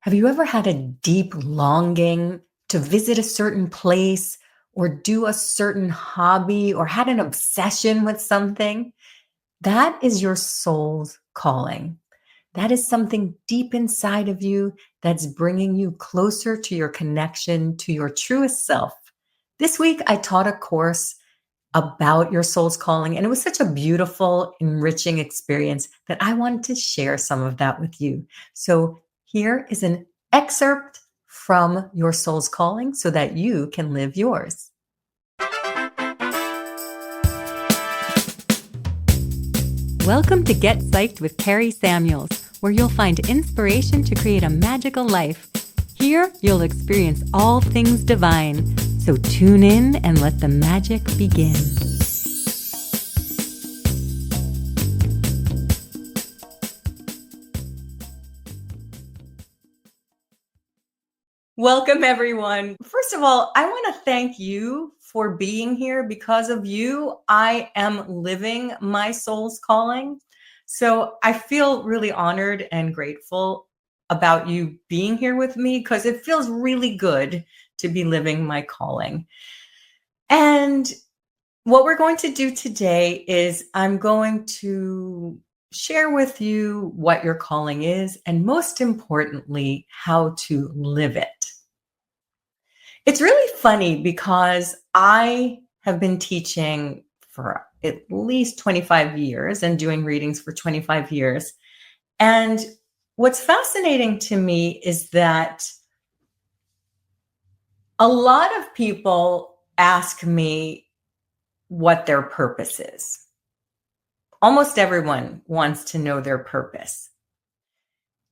Have you ever had a deep longing to visit a certain place or do a certain hobby or had an obsession with something? That is your soul's calling. That is something deep inside of you that's bringing you closer to your connection to your truest self. This week, I taught a course about your soul's calling, and it was such a beautiful, enriching experience that I wanted to share some of that with you. So, here is an excerpt from your soul's calling so that you can live yours. Welcome to Get Psyched with Kari Samuels, where you'll find inspiration to create a magical life. Here, you'll experience all things divine. So tune in and let the magic begin. Welcome, everyone. First of all, I want to thank you for being here. Because of you, I am living my soul's calling. So I feel really honored and grateful about you being here with me because it feels really good to be living my calling. And what we're going to do today is I'm going to share with you what your calling is, and most importantly, how to live it. It's really funny because I have been teaching for at least 25 years and doing readings for 25 years. And what's fascinating to me is that a lot of people ask me what their purpose is. Almost everyone wants to know their purpose.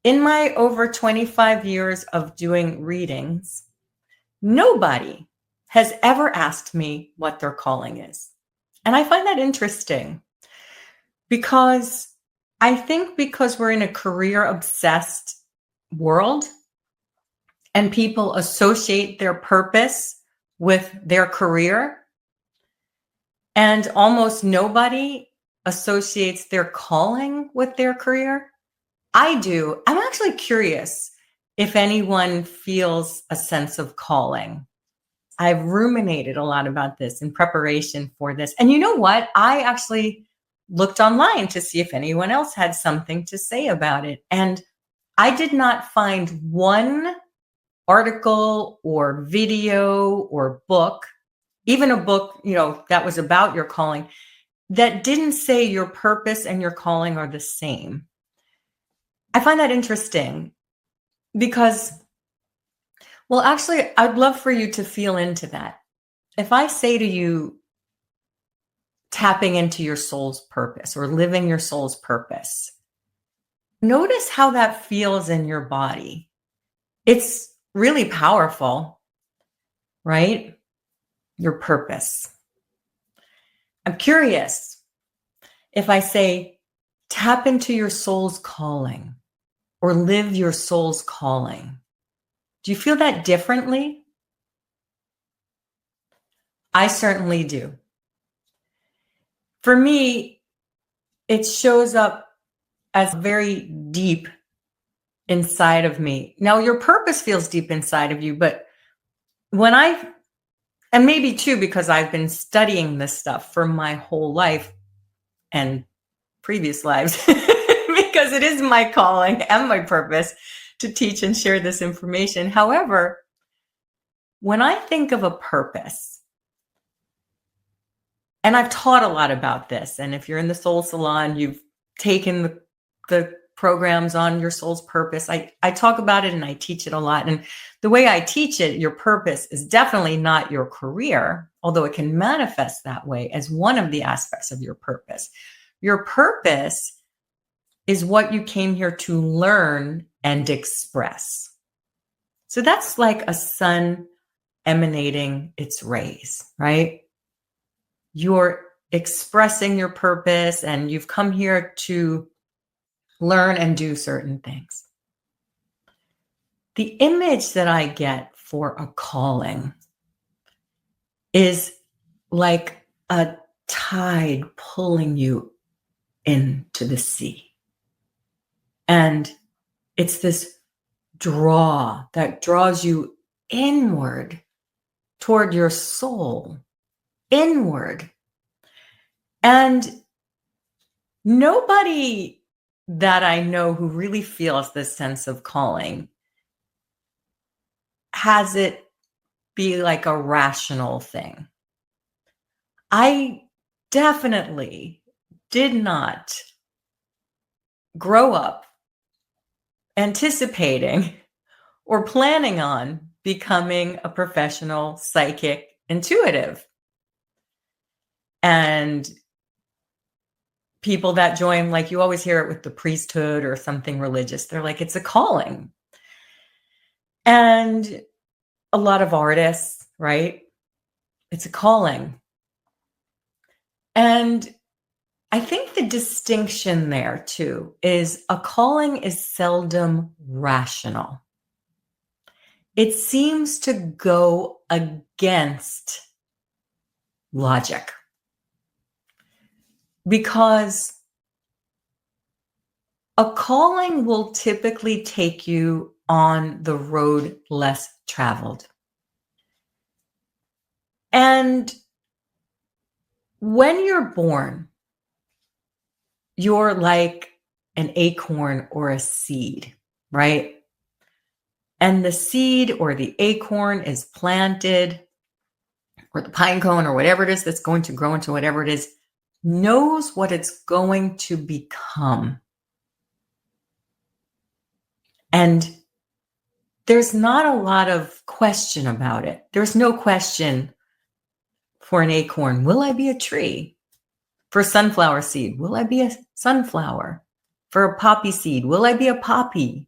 In my over 25 years of doing readings, nobody has ever asked me what their calling is. And I find that interesting because I think because we're in a career-obsessed world and people associate their purpose with their career, and almost nobody associates their calling with their career. I do. I'm actually curious if anyone feels a sense of calling. I've ruminated a lot about this in preparation for this. And you know what? I actually looked online to see if anyone else had something to say about it. And I did not find one article or video or book, even a book, that was about your calling, that didn't say your purpose and your calling are the same. I find that interesting because, well, actually, I'd love for you to feel into that. If I say to you, tapping into your soul's purpose or living your soul's purpose, notice how that feels in your body. It's really powerful, right? Your purpose. I'm curious if I say, tap into your soul's calling or live your soul's calling. Do you feel that differently? I certainly do. For me, it shows up as very deep inside of me. Now, your purpose feels deep inside of you, but and maybe too, because I've been studying this stuff for my whole life and previous lives, because it is my calling and my purpose to teach and share this information. However, when I think of a purpose, and I've taught a lot about this, and if you're in the Soul Salon, you've taken the programs on your soul's purpose. I talk about it and I teach it a lot. And the way I teach it, your purpose is definitely not your career, although it can manifest that way as one of the aspects of your purpose. Your purpose is what you came here to learn and express. So that's like a sun emanating its rays, right? You're expressing your purpose and you've come here to learn and do certain things. The image that I get for a calling is like a tide pulling you into the sea. And it's this that draws you inward toward your soul, inward. And nobody that I know who really feels this sense of calling has it be like a rational thing. I definitely did not grow up anticipating or planning on becoming a professional psychic intuitive. And people that join, like you always hear it with the priesthood or something religious, they're like, it's a calling. And a lot of artists, right? It's a calling. And I think the distinction there too is a calling is seldom rational. It seems to go against logic because a calling will typically take you on the road less traveled. And when you're born, you're like an acorn or a seed, right? And the seed or the acorn is planted, or the pine cone or whatever it is that's going to grow into whatever it is, knows what it's going to become. And there's not a lot of question about it. There's no question for an acorn. Will I be a tree? For a sunflower seed, will I be a sunflower? For a poppy seed, will I be a poppy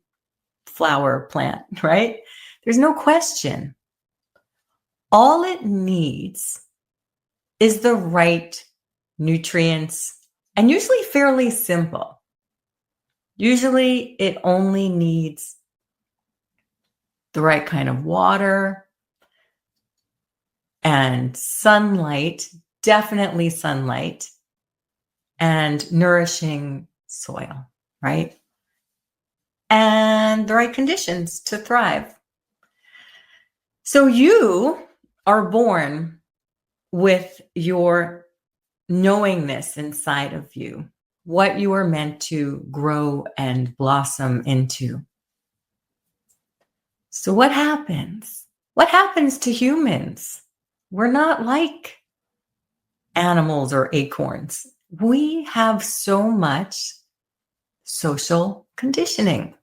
flower plant, right? There's no question. All it needs is the right nutrients, and usually fairly simple. Usually it only needs the right kind of water and sunlight, definitely sunlight, and nourishing soil, right? And the right conditions to thrive. So you are born with your knowingness inside of you, what you are meant to grow and blossom into. So what happens? What happens to humans? We're not like animals or acorns. We have so much social conditioning.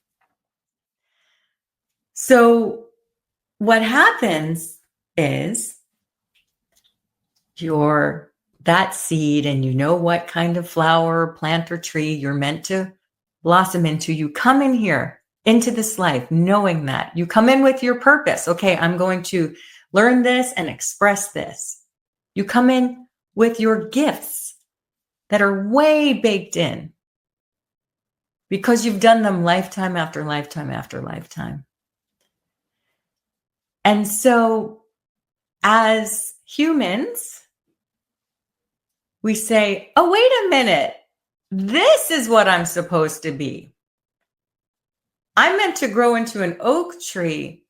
So what happens is you're that seed and you know what kind of flower, plant, or tree you're meant to blossom into. You come in here into this life knowing that. You come in with your purpose. Okay, I'm going to learn this and express this. You come in with your gifts that are way baked in because you've done them lifetime after lifetime after lifetime. And so as humans, we say, oh, wait a minute. This is what I'm supposed to be. I'm meant to grow into an oak tree,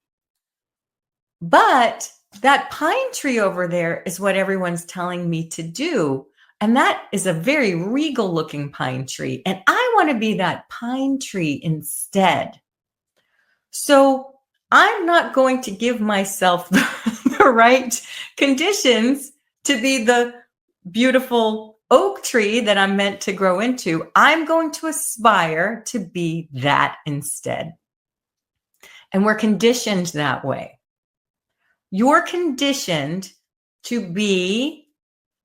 but that pine tree over there is what everyone's telling me to do. And that is a very regal looking pine tree. And I want to be that pine tree instead. So I'm not going to give myself the right conditions to be the beautiful oak tree that I'm meant to grow into. I'm going to aspire to be that instead. And we're conditioned that way. You're conditioned to be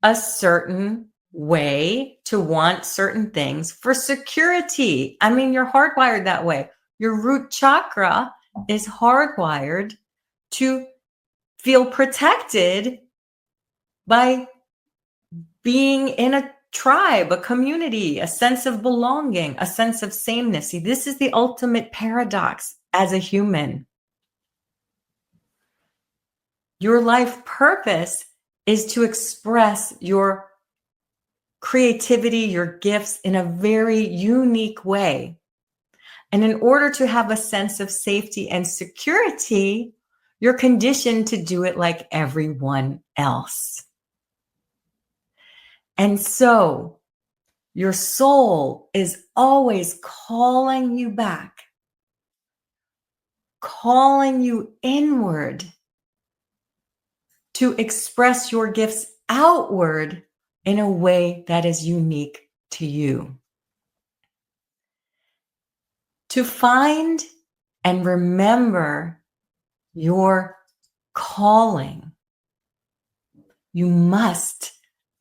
a certain way, to want certain things for security. I mean, you're hardwired that way. Your root chakra is hardwired to feel protected by being in a tribe, a community, a sense of belonging, a sense of sameness. See, this is the ultimate paradox as a human. Your life purpose is to express your creativity, your gifts in a very unique way. And in order to have a sense of safety and security, you're conditioned to do it like everyone else. And so your soul is always calling you back, calling you inward to express your gifts outward in a way that is unique to you. To find and remember your calling, you must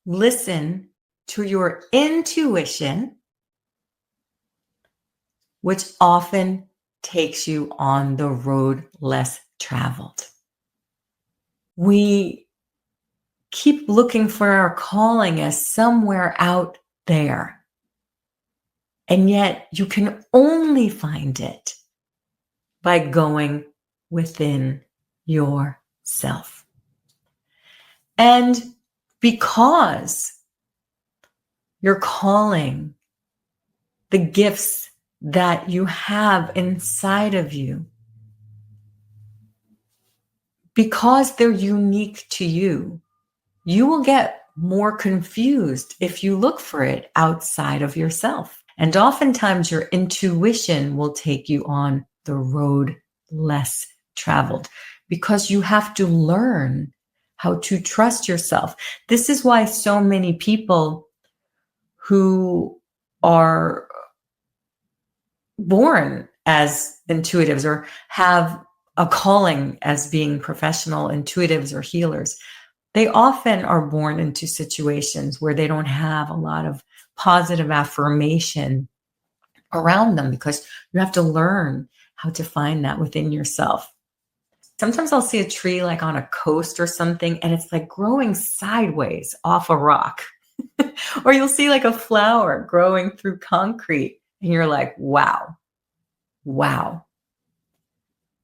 listen to your intuition, which often takes you on the road less traveled. We keep looking for our calling as somewhere out there. And yet you can only find it by going within yourself. And because your calling, the gifts that you have inside of you, because they're unique to you, you will get more confused if you look for it outside of yourself. And oftentimes your intuition will take you on the road less traveled because you have to learn how to trust yourself. This is why so many people who are born as intuitives or have a calling as being professional intuitives or healers, they often are born into situations where they don't have a lot of positive affirmation around them because you have to learn how to find that within yourself. Sometimes I'll see a tree like on a coast or something, and it's like growing sideways off a rock. Or you'll see like a flower growing through concrete, and you're like, wow.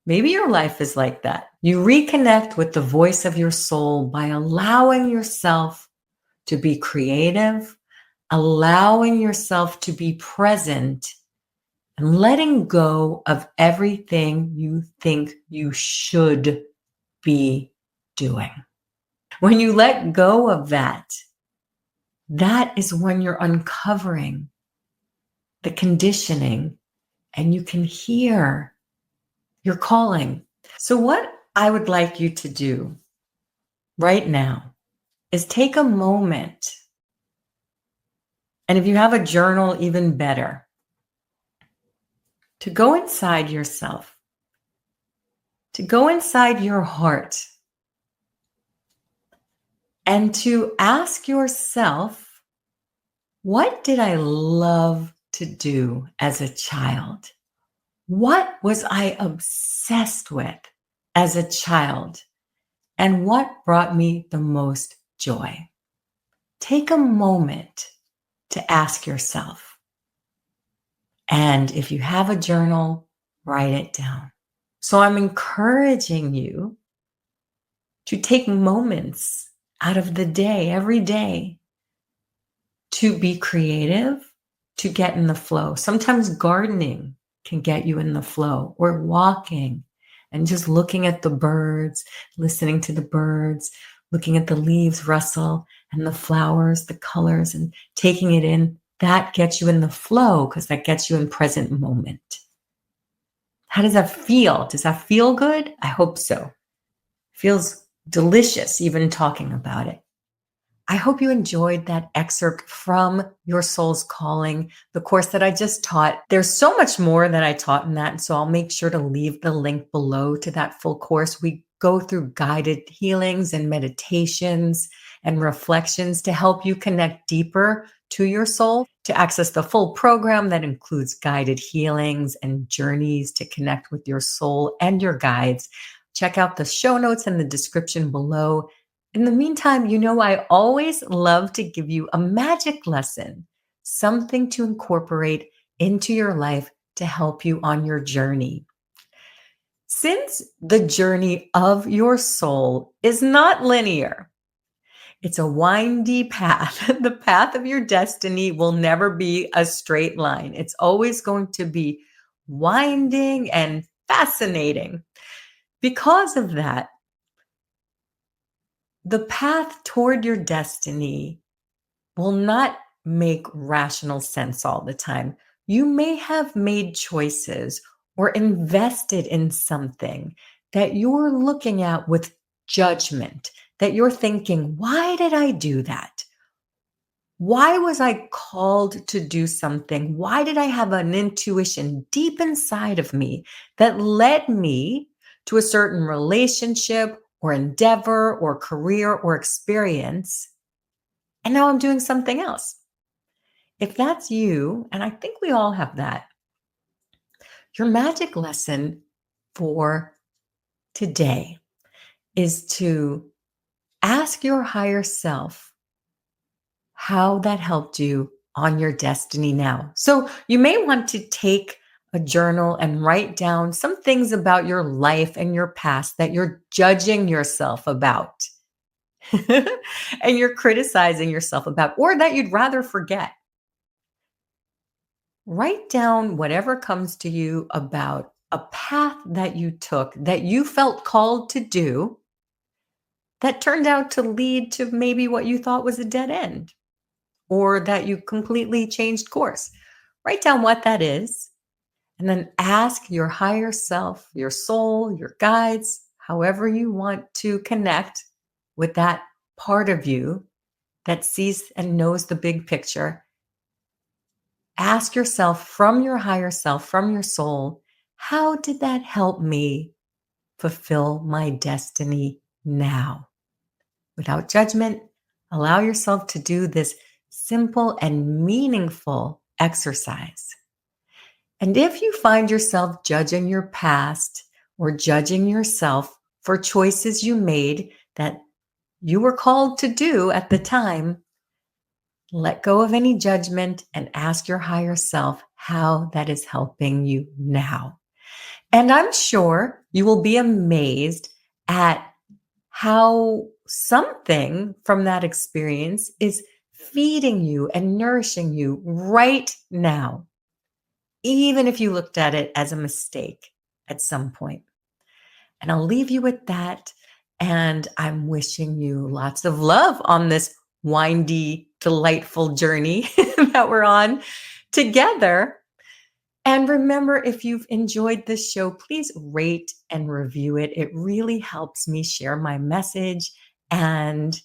Maybe your life is like that. You reconnect with the voice of your soul by allowing yourself to be creative, allowing yourself to be present, and letting go of everything you think you should be doing. When you let go of that, that is when you're uncovering the conditioning and you can hear your calling. So what I would like you to do right now is take a moment. And if you have a journal, even better, to go inside yourself, to go inside your heart, and to ask yourself, what did I love to do as a child? What was I obsessed with as a child? And what brought me the most joy? Take a moment to ask yourself. And if you have a journal, write it down. So I'm encouraging you to take moments out of the day, every day, to be creative, to get in the flow. Sometimes gardening can get you in the flow, or walking and just looking at the birds, listening to the birds, looking at the leaves rustle and the flowers, the colors, and taking it in. That gets you in the flow because that gets you in present moment. How does that feel? Does that feel good? I hope so. It feels delicious even talking about it. I hope you enjoyed that excerpt from Your Soul's Calling, the course that I just taught. There's so much more that I taught in that, and so I'll make sure to leave the link below to that full course. We go through guided healings and meditations and reflections to help you connect deeper to your soul. To access the full program that includes guided healings and journeys to connect with your soul and your guides, check out the show notes in the description below. In the meantime, you know I always love to give you a magic lesson, something to incorporate into your life to help you on your journey. Since the journey of your soul is not linear, it's a windy path. The path of your destiny will never be a straight line. It's always going to be winding and fascinating. Because of that, the path toward your destiny will not make rational sense all the time. You may have made choices or invested in something that you're looking at with judgment, that you're thinking, why did I do that? Why was I called to do something? Why did I have an intuition deep inside of me that led me to a certain relationship or endeavor or career or experience? And now I'm doing something else. If that's you, and I think we all have that, your magic lesson for today is to ask your higher self how that helped you on your destiny now. So you may want to take a journal and write down some things about your life and your past that you're judging yourself about and you're criticizing yourself about, or that you'd rather forget. Write down whatever comes to you about a path that you took that you felt called to do that turned out to lead to maybe what you thought was a dead end, or that you completely changed course. Write down what that is, and then ask your higher self, your soul, your guides, however you want to connect with that part of you that sees and knows the big picture. Ask yourself from your higher self, from your soul, how did that help me fulfill my destiny now? Without judgment, allow yourself to do this simple and meaningful exercise. And if you find yourself judging your past or judging yourself for choices you made that you were called to do at the time, let go of any judgment and ask your higher self how that is helping you now. And I'm sure you will be amazed at how something from that experience is feeding you and nourishing you right now, even if you looked at it as a mistake at some point. And I'll leave you with that. And I'm wishing you lots of love on this windy, delightful journey that we're on together. And remember, if you've enjoyed this show, please rate and review it. It really helps me share my message, and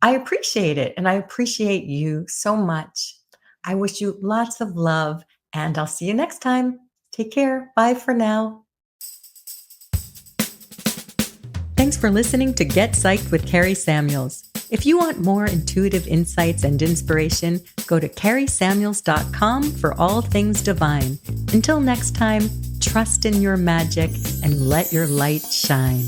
I appreciate it. And I appreciate you so much. I wish you lots of love, and I'll see you next time. Take care. Bye for now. Thanks for listening to Get Psyched with Kari Samuels. If you want more intuitive insights and inspiration, go to KariSamuels.com for all things divine. Until next time, trust in your magic and let your light shine.